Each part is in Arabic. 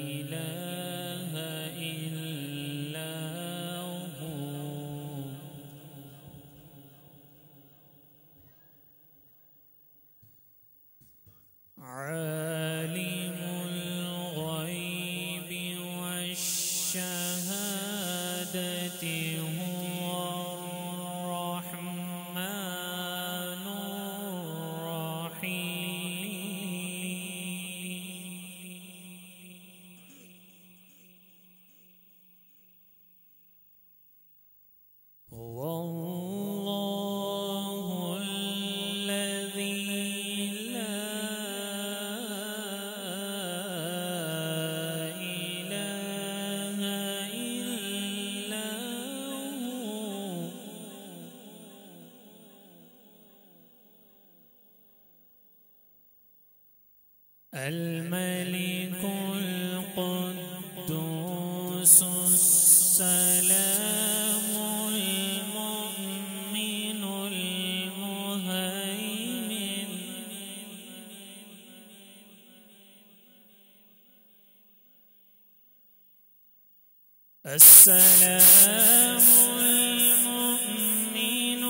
إله إلا هو عالم الغيب والشهادة هو الرحمن الرحيم هو الله الذي لا إله إلا هو الملك القدوس السلام المؤمن المهيمن السلام المؤمن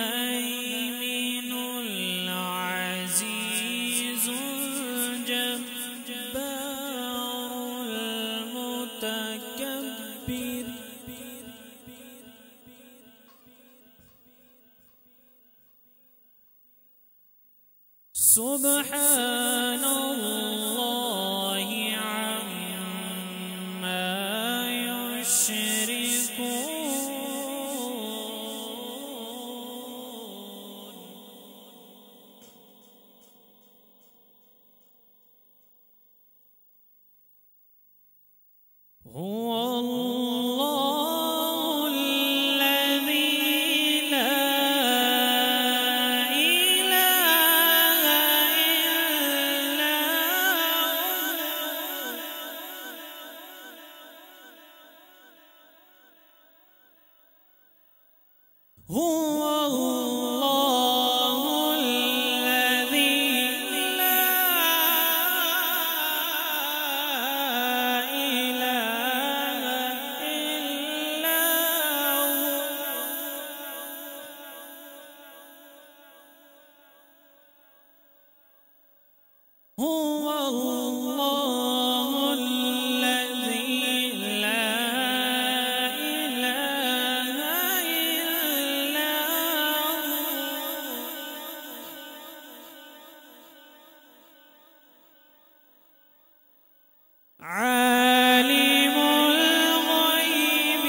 المهيمن العزيز الجبار المتكبر سبحان الله عما يشركون هو الله الذي لا إله إلا هو الله الذي لا إله إلا هو الله الذي لا إله إلا عالم الغيب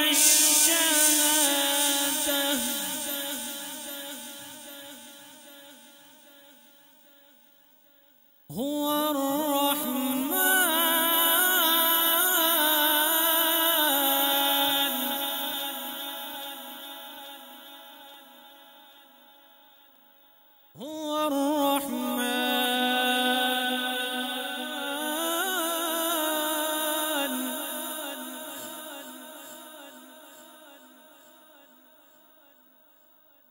والشهادة هو الرحمن هو الرحمن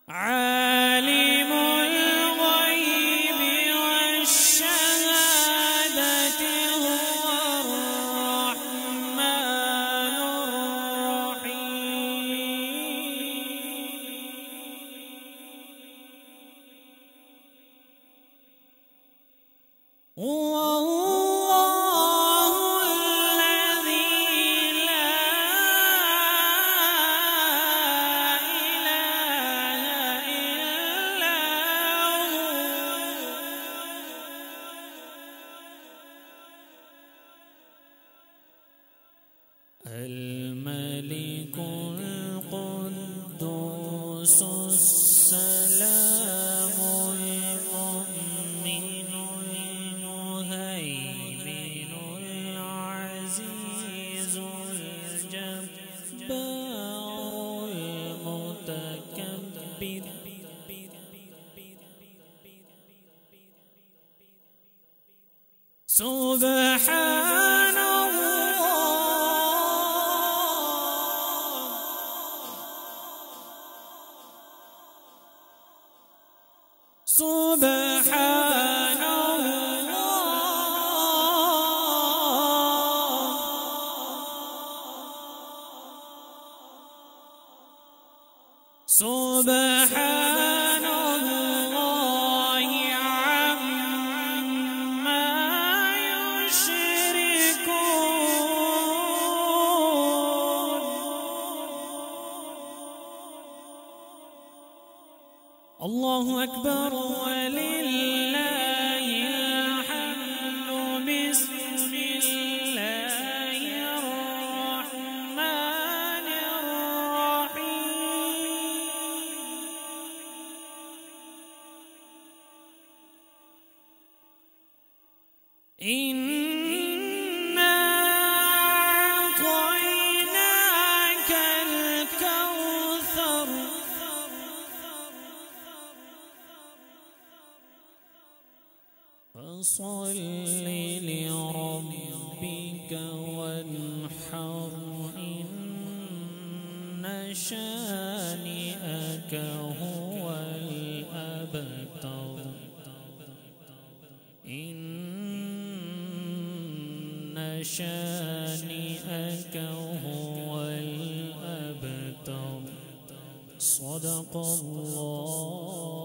عالم الغيب والشهادة هو الرحمن الرحيم هو الله الذي لا إله إلا هو الملك القدوس السلام المؤمن المهيمن العزيز الجبار المتكبر سبحان الله سبحان أكبر ولله الحمد. بسم الله الرحمن الرحيم. إنا أعطيناك الكوثر فصل لربك وانحر. إن شانئك هو الأبتر. إن شانئك هو الأبتر. صدق الله.